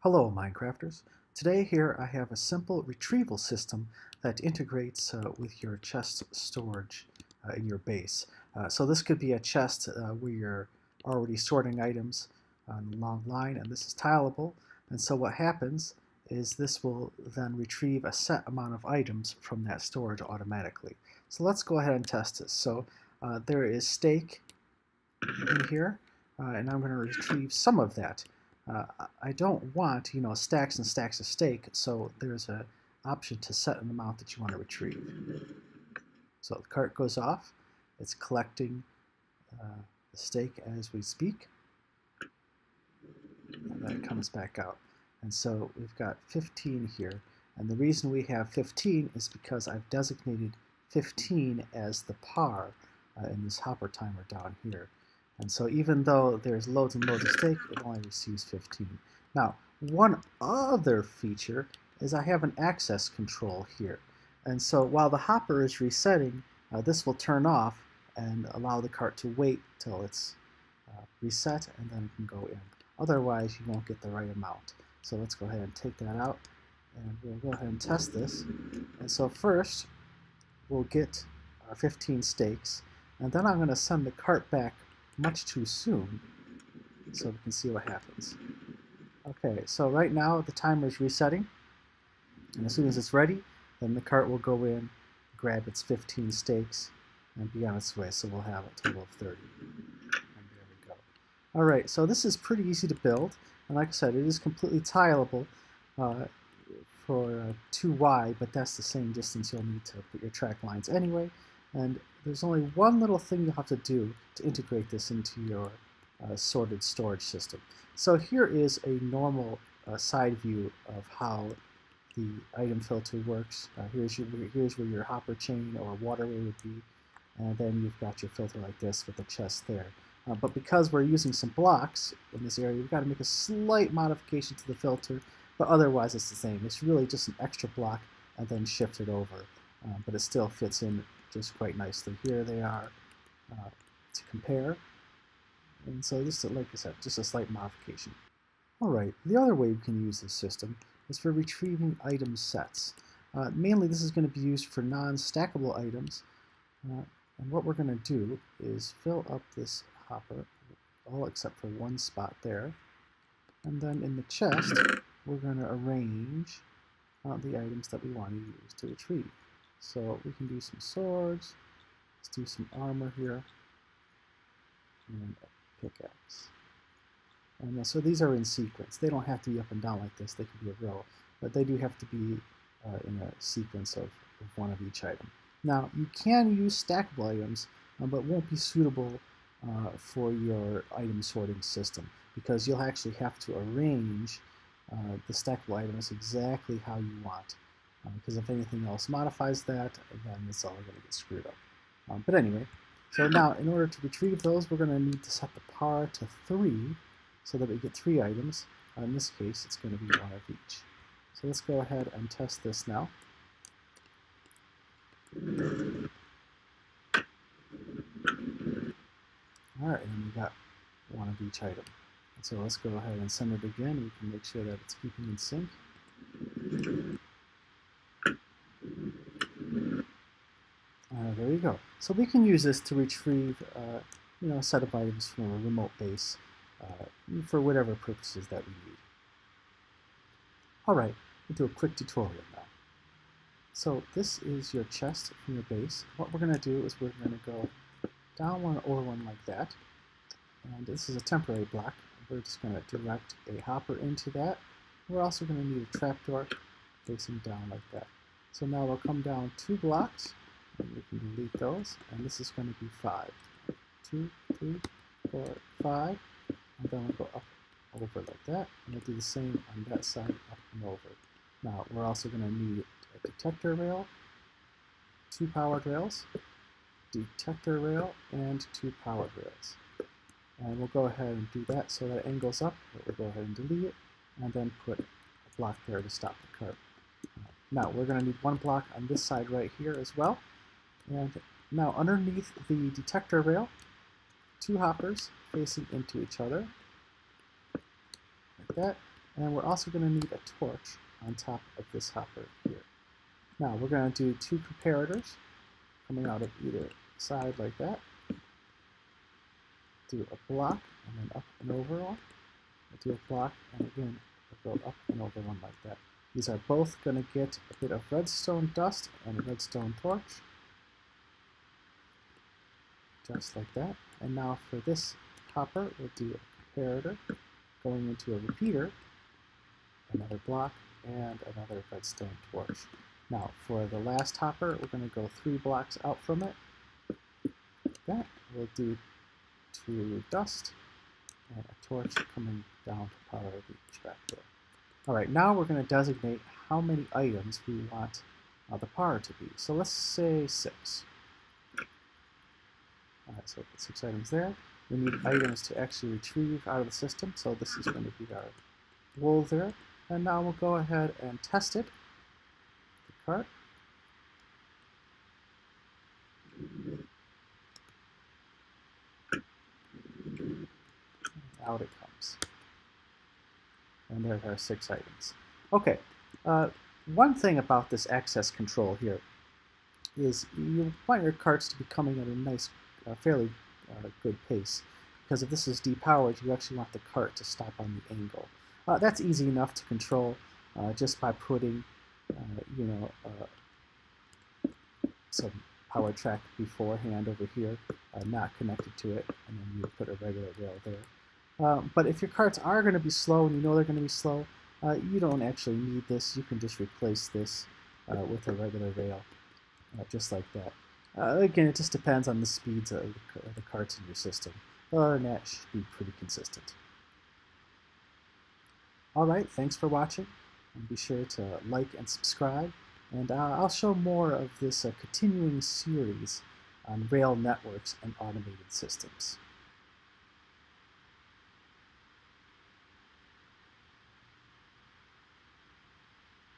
Hello, Minecrafters. Today here I have a simple retrieval system that integrates with your chest storage in your base. So this could be a chest where you're already sorting items on a long line, and this is tileable. And so what happens is this will then retrieve a set amount of items from that storage automatically. So let's go ahead and test this. So there is steak in here, and I'm going to retrieve some of that. I don't want, stacks and stacks of steak, so there's an option to set an amount that you want to retrieve. So the cart goes off. It's collecting the steak as we speak, and then it comes back out. And so we've got 15 here, and the reason we have 15 is because I've designated 15 as the par in this hopper timer down here. And so even though there's loads and loads of steak, it only receives 15. Now, one other feature is I have an access control here. And so while the hopper is resetting, this will turn off and allow the cart to wait till it's reset, and then it can go in. Otherwise, you won't get the right amount. So let's go ahead and take that out, and we'll go ahead and test this. And so first, we'll get our 15 steaks, and then I'm going to send the cart back much too soon so we can see what happens. Okay, so right now the timer is resetting, and as soon as it's ready, then the cart will go in, grab its 15 steaks, and be on its way. So we'll have a total of 30. And there we go. Alright, so this is pretty easy to build, and like I said, it is completely tileable for 2Y, but that's the same distance you'll need to put your track lines anyway. And there's only one little thing you'll have to do to integrate this into your sorted storage system. So here is a normal side view of how the item filter works. Here's where your hopper chain or waterway would be, and then you've got your filter like this with the chest there. But because we're using some blocks in this area, we've got to make a slight modification to the filter, but otherwise it's the same. It's really just an extra block and then shift it over, but it still fits in just quite nicely. Here they are to compare. And so just like I said, just a slight modification. Alright, the other way we can use this system is for retrieving item sets. Mainly this is going to be used for non-stackable items. And what we're going to do is fill up this hopper, all except for one spot there. And then in the chest, we're going to arrange the items that we want to use to retrieve. So we can do some swords, let's do some armor here, and a pickaxe. And so these are in sequence. They don't have to be up and down like this, they can be a row, but they do have to be in a sequence of one of each item. Now, you can use stackable items, but won't be suitable for your item sorting system, because you'll actually have to arrange the stackable items exactly how you want. Because if anything else modifies that, then it's all going to get screwed up. But anyway, so now in order to retrieve those, we're going to need to set the par to 3 so that we get 3 items. In this case, it's going to be 1 of each. So let's go ahead and test this now. Alright, and we got 1 of each item. So let's go ahead and send it again. We can make sure that it's keeping in sync. There you go. So we can use this to retrieve a set of items from a remote base for whatever purposes that we need. Alright, we'll do a quick tutorial now. So this is your chest from your base. What we're going to do is we're going to go down one over one like that. And this is a temporary block. We're just going to direct a hopper into that. We're also going to need a trapdoor facing down like that. So now we'll come down 2 blocks, and we can delete those, and this is going to be 5. 2, 3, 4, 5, and then we'll go up over like that, and we'll do the same on that side, up and over. Now we're also going to need a detector rail, 2 powered rails, detector rail, and 2 powered rails. And we'll go ahead and do that so that it angles up. We'll go ahead and delete it, and then put a block there to stop the cart. Now we're going to need 1 block on this side right here as well. And now underneath the detector rail, 2 hoppers facing into each other, like that. and we're also going to need a torch on top of this hopper here. Now we're going to do two comparators coming out of either side like that. Do a block and then up and over one. Do a block and again we'll go up and over one like that. These are both going to get a bit of redstone dust and a redstone torch. Just like that. And now for this hopper, we'll do a comparator going into a repeater, another block, and another redstone torch. Now for the last hopper, we're going to go 3 blocks out from it. Like that. We'll do 2 dust and a torch coming down to power the trapdoor. Alright, now we're going to designate how many items we want the power to be. So let's say 6. Alright, so put 6 items there. We need items to actually retrieve out of the system, so this is going to be our wool there. And now we'll go ahead and test it. The cart. Out it comes. And there are 6 items. Okay, one thing about this access control here is you want your carts to be coming at a nice, fairly good pace. Because if this is depowered, you actually want the cart to stop on the angle. That's easy enough to control just by putting, some power track beforehand over here, not connected to it, and then you put a regular rail there. But if your carts are going to be slow and you know they're going to be slow, you don't actually need this. You can just replace this with a regular rail, just like that. Again, it just depends on the speeds of the carts in your system. Other than that, it should be pretty consistent. Alright, thanks for watching. And be sure to like and subscribe. And I'll show more of this continuing series on rail networks and automated systems.